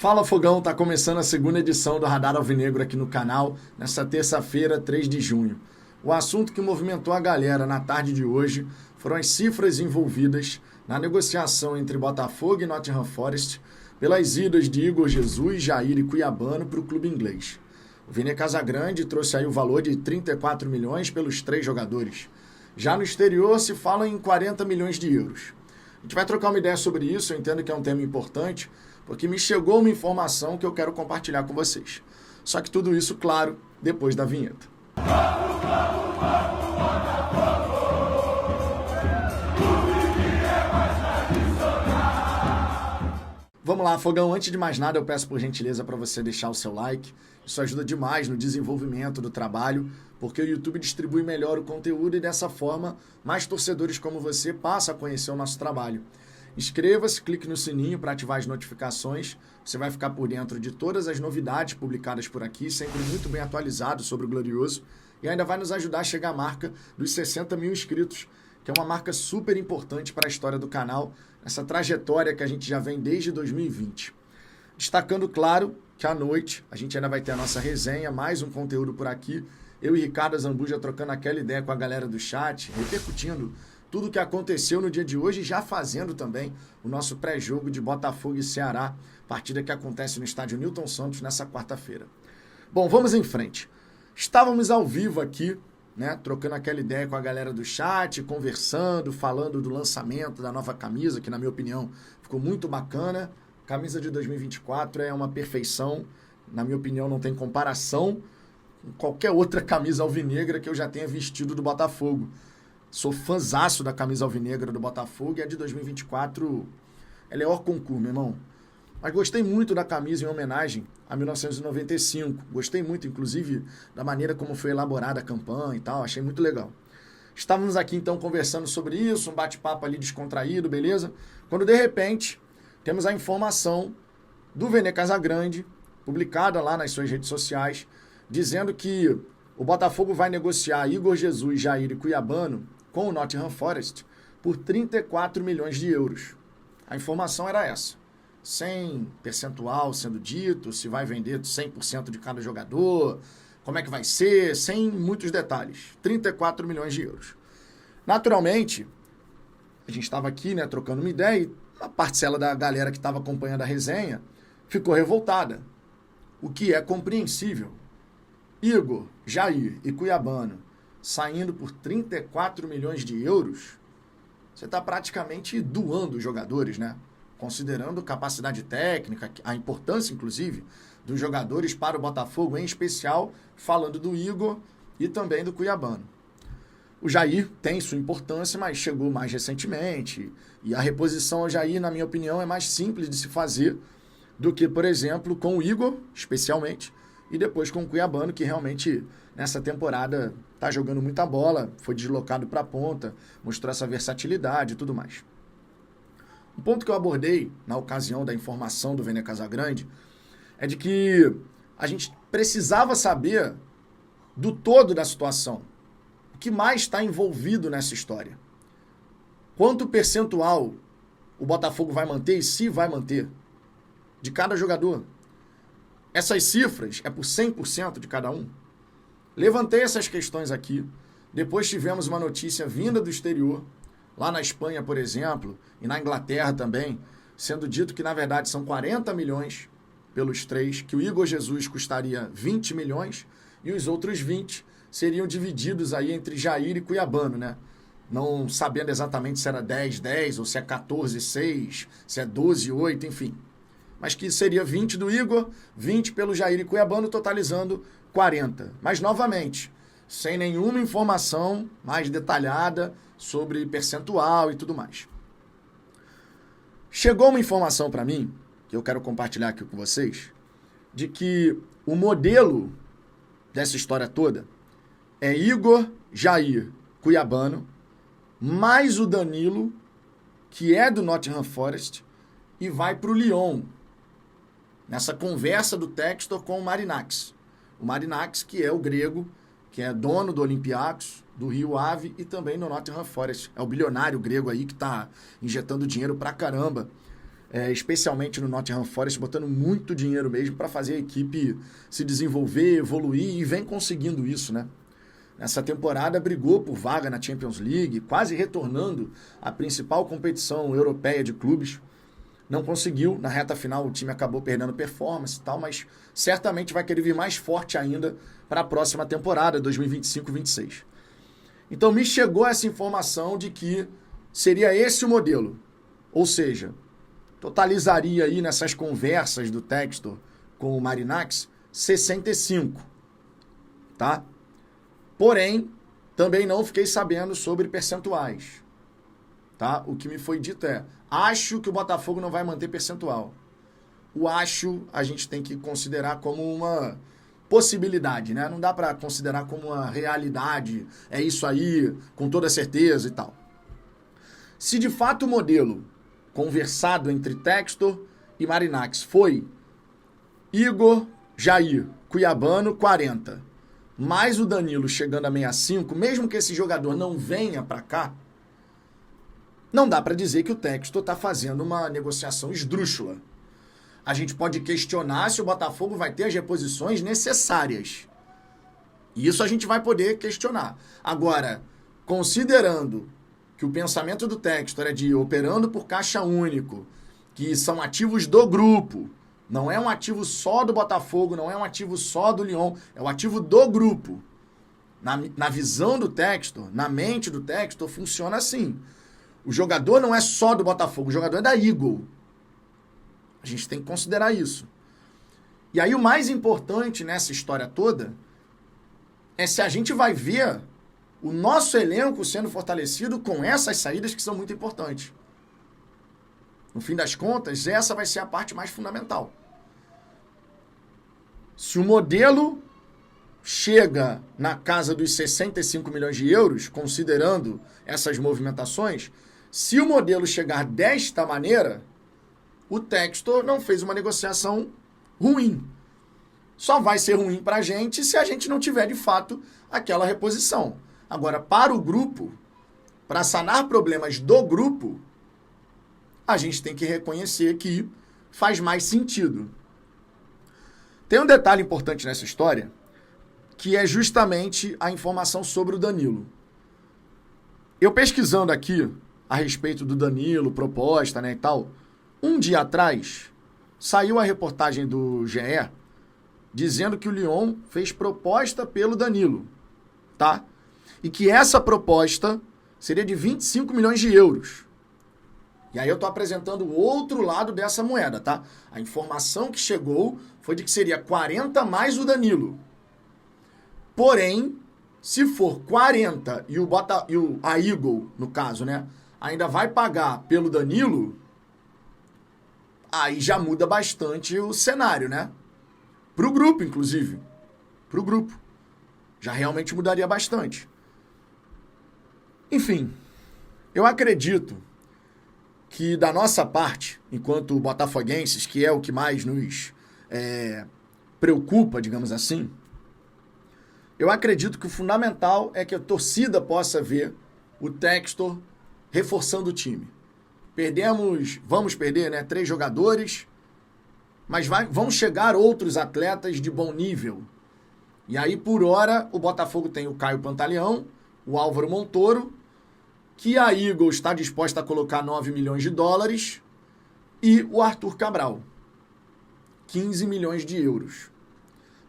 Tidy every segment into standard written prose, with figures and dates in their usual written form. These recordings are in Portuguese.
Fala Fogão, tá começando a segunda edição do Radar Alvinegro aqui no canal, nesta terça-feira, 3 de junho. O assunto que movimentou a galera na tarde de hoje foram as cifras envolvidas na negociação entre Botafogo e Nottingham Forest pelas idas de Igor Jesus, Jair e Cuiabano para o clube inglês. O Vene Casagrande trouxe aí o valor de 34 milhões pelos 3 jogadores. Já no exterior se fala em 40 milhões de euros. A gente vai trocar uma ideia sobre isso, eu entendo que é um tema importante, porque me chegou uma informação que eu quero compartilhar com vocês. Só que tudo isso, claro, depois da vinheta. Vamos lá, Fogão, antes de mais nada eu peço por gentileza para você deixar o seu like. Isso ajuda demais no desenvolvimento do trabalho, porque o YouTube distribui melhor o conteúdo e dessa forma mais torcedores como você passam a conhecer o nosso trabalho. Inscreva-se, clique no sininho para ativar as notificações. Você vai ficar por dentro de todas as novidades publicadas por aqui, sempre muito bem atualizado sobre o Glorioso. E ainda vai nos ajudar a chegar à marca dos 60 mil inscritos, que é uma marca super importante para a história do canal, essa trajetória que a gente já vem desde 2020. Destacando, claro, que à noite a gente ainda vai ter a nossa resenha, mais um conteúdo por aqui. Eu e Ricardo Zambuja trocando aquela ideia com a galera do chat, repercutindo tudo o que aconteceu no dia de hoje e já fazendo também o nosso pré-jogo de Botafogo e Ceará, partida que acontece no estádio Newton Santos nessa quarta-feira. Bom, vamos em frente. Estávamos ao vivo aqui, né, trocando aquela ideia com a galera do chat, conversando, falando do lançamento da nova camisa, que na minha opinião ficou muito bacana. Camisa de 2024 é uma perfeição, na minha opinião não tem comparação com qualquer outra camisa alvinegra que eu já tenha vestido do Botafogo. Sou fãzaço da camisa alvinegra do Botafogo e a de 2024 ela é hors concurso, meu irmão. Mas gostei muito da camisa em homenagem a 1995. Gostei muito, inclusive, da maneira como foi elaborada a campanha e tal. Achei muito legal. Estávamos aqui, então, conversando sobre isso, um bate-papo ali descontraído, beleza? Quando, de repente, temos a informação do Vene Casagrande, publicada lá nas suas redes sociais, dizendo que o Botafogo vai negociar Igor Jesus, Jair e Cuiabano com o Nottingham Forest por 34 milhões de euros. A informação era essa. Sem percentual sendo dito, se vai vender 100% de cada jogador, como é que vai ser, sem muitos detalhes. 34 milhões de euros. Naturalmente, a gente estava aqui, né, trocando uma ideia e a parcela da galera que estava acompanhando a resenha ficou revoltada. O que é compreensível. Igor, Jair e Cuiabano saindo por 34 milhões de euros, você está praticamente doando os jogadores, né? Considerando capacidade técnica, a importância, inclusive, dos jogadores para o Botafogo, em especial, falando do Igor e também do Cuiabano. O Jair tem sua importância, mas chegou mais recentemente, e a reposição ao Jair, na minha opinião, é mais simples de se fazer do que, por exemplo, com o Igor, especialmente, e depois com o Cuiabano, que realmente, nessa temporada, está jogando muita bola, foi deslocado para a ponta, mostrou essa versatilidade e tudo mais. Um ponto que eu abordei na ocasião da informação do Vene Casagrande é de que a gente precisava saber do todo da situação. O que mais está envolvido nessa história? Quanto percentual o Botafogo vai manter e se vai manter de cada jogador? Essas cifras é por 100% de cada um? Levantei essas questões aqui. Depois tivemos uma notícia vinda do exterior, lá na Espanha, por exemplo, e na Inglaterra também, sendo dito que, na verdade, são 40 milhões pelos 3, que o Igor Jesus custaria 20 milhões e os outros 20 seriam divididos aí entre Jair e Cuiabano, né? Não sabendo exatamente se era 10-10 ou se é 14-6, se é 12-8, enfim. Mas que seria 20 do Igor, 20 pelo Jair e Cuiabano, totalizando 40. Mas, novamente, sem nenhuma informação mais detalhada sobre percentual e tudo mais. Chegou uma informação para mim, que eu quero compartilhar aqui com vocês, de que o modelo dessa história toda é Igor, Jair, Cuiabano, mais o Danilo, que é do Nottingham Forest, e vai para o Lyon, nessa conversa do Textor com o Marinakis. O Marinakis, que é o grego, que é dono do Olympiacos, do Rio Ave e também no Nottingham Forest. É o bilionário grego aí que está injetando dinheiro pra caramba especialmente no Nottingham Forest, botando muito dinheiro mesmo para fazer a equipe se desenvolver, evoluir, e vem conseguindo isso, né? Nessa temporada brigou por vaga na Champions League, quase retornando à principal competição europeia de clubes. Não conseguiu, na reta final o time acabou perdendo performance e tal, mas certamente vai querer vir mais forte ainda para a próxima temporada, 2025-26. Então me chegou essa informação de que seria esse o modelo, ou seja, totalizaria aí nessas conversas do Textor com o Marinakis 65, tá? Porém, também não fiquei sabendo sobre percentuais, tá? O que me foi dito acho que o Botafogo não vai manter percentual. O acho a gente tem que considerar como uma possibilidade, né? Não dá para considerar como uma realidade, é isso aí, com toda certeza e tal. Se de fato o modelo conversado entre Textor e Marinakis foi Igor, Jair, Cuiabano, 40, mais o Danilo chegando a 65, mesmo que esse jogador não venha para cá, não dá para dizer que o Textor está fazendo uma negociação esdrúxula. A gente pode questionar se o Botafogo vai ter as reposições necessárias. E isso a gente vai poder questionar. Agora, considerando que o pensamento do Textor é de operando por caixa único, que são ativos do grupo, não é um ativo só do Botafogo, não é um ativo só do Lyon, é um ativo do grupo. Na visão do Textor, na mente do Textor, funciona assim. O jogador não é só do Botafogo, o jogador é da Eagle. A gente tem que considerar isso. E aí o mais importante nessa história toda é se a gente vai ver o nosso elenco sendo fortalecido com essas saídas que são muito importantes. No fim das contas, essa vai ser a parte mais fundamental. Se o modelo chega na casa dos 65 milhões de euros, considerando essas movimentações, se o modelo chegar desta maneira, o Textor não fez uma negociação ruim. Só vai ser ruim para a gente se a gente não tiver, de fato, aquela reposição. Agora, para o grupo, para sanar problemas do grupo, a gente tem que reconhecer que faz mais sentido. Tem um detalhe importante nessa história, que é justamente a informação sobre o Danilo. Eu pesquisando aqui a respeito do Danilo, proposta, né, e tal, um dia atrás, saiu a reportagem do GE dizendo que o Lyon fez proposta pelo Danilo, tá? E que essa proposta seria de 25 milhões de euros. E aí eu tô apresentando o outro lado dessa moeda, tá? A informação que chegou foi de que seria 40 mais o Danilo. Porém, se for 40 e a Eagle, no caso, né, ainda vai pagar pelo Danilo, aí já muda bastante o cenário, né? Pro grupo, inclusive. Pro grupo. Já realmente mudaria bastante. Enfim, eu acredito que da nossa parte, enquanto botafoguenses, que é o que mais nos preocupa, digamos assim, eu acredito que o fundamental é que a torcida possa ver o Textor reforçando o time. Vamos perder, né, 3 jogadores, mas vão chegar outros atletas de bom nível. E aí, por hora, o Botafogo tem o Caio Pantaleão, o Álvaro Montoro, que a Eagle está disposta a colocar 9 milhões de dólares, e o Arthur Cabral, 15 milhões de euros.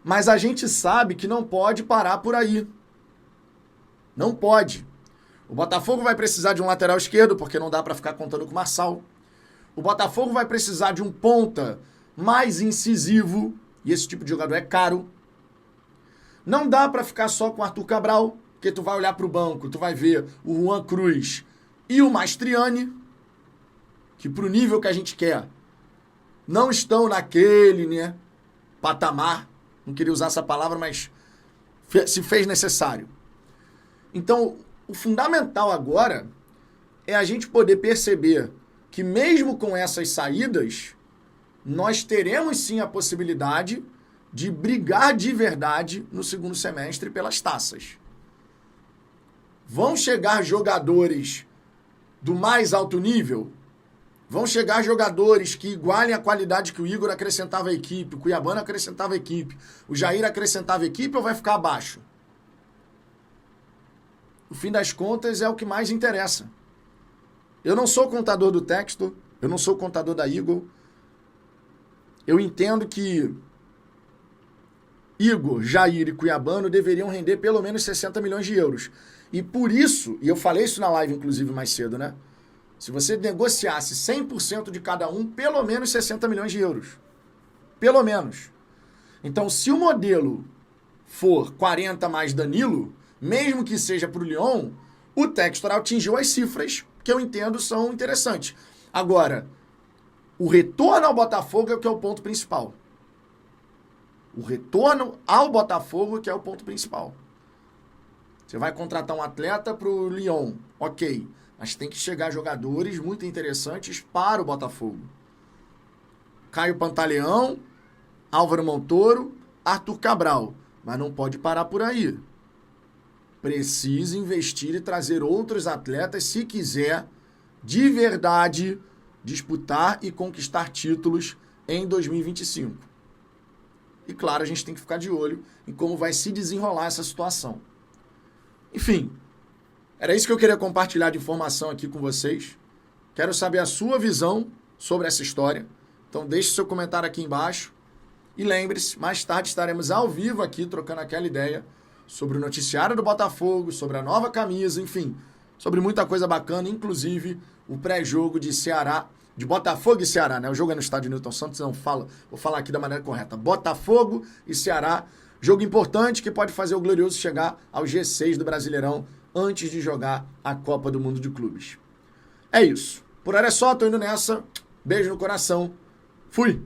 Mas a gente sabe que não pode parar por aí. Não pode. O Botafogo vai precisar de um lateral esquerdo, porque não dá para ficar contando com o Marçal. O Botafogo vai precisar de um ponta mais incisivo, e esse tipo de jogador é caro. Não dá para ficar só com o Arthur Cabral, porque tu vai olhar para o banco, tu vai ver o Juan Cruz e o Mastriani, que pro nível que a gente quer, não estão naquele, né, patamar. Não queria usar essa palavra, mas se fez necessário. Então, o fundamental agora é a gente poder perceber que mesmo com essas saídas, nós teremos sim a possibilidade de brigar de verdade no segundo semestre pelas taças. Vão chegar jogadores do mais alto nível? Vão chegar jogadores que igualem a qualidade que o Igor acrescentava à equipe, o Cuiabano acrescentava à equipe, o Jair acrescentava à equipe ou vai ficar abaixo? No fim das contas, é o que mais interessa. Eu não sou contador do Textor, eu não sou contador da Igor. Eu entendo que Igor, Jair e Cuiabano deveriam render pelo menos 60 milhões de euros. E por isso, e eu falei isso na live inclusive mais cedo, né? Se você negociasse 100% de cada um, pelo menos 60 milhões de euros. Pelo menos. Então, se o modelo for 40 mais Danilo, mesmo que seja para o Lyon, o Textor atingiu as cifras que eu entendo são interessantes. Agora, o retorno ao Botafogo é o que é o ponto principal. O retorno ao Botafogo que é o ponto principal. Você vai contratar um atleta para o Lyon, ok. Mas tem que chegar jogadores muito interessantes para o Botafogo. Caio Pantaleão, Álvaro Montoro, Arthur Cabral. Mas não pode parar por aí. Precisa investir e trazer outros atletas se quiser, de verdade, disputar e conquistar títulos em 2025. E claro, a gente tem que ficar de olho em como vai se desenrolar essa situação. Enfim, era isso que eu queria compartilhar de informação aqui com vocês. Quero saber a sua visão sobre essa história. Então deixe seu comentário aqui embaixo. E lembre-se, mais tarde estaremos ao vivo aqui trocando aquela ideia sobre o noticiário do Botafogo, sobre a nova camisa, enfim, sobre muita coisa bacana, inclusive o pré-jogo de Ceará, de Botafogo e Ceará, né? O jogo é no estádio Newton Santos, não fala, vou falar aqui da maneira correta. Botafogo e Ceará, jogo importante que pode fazer o Glorioso chegar ao G6 do Brasileirão antes de jogar a Copa do Mundo de Clubes. É isso. Por hora é só, tô indo nessa. Beijo no coração. Fui!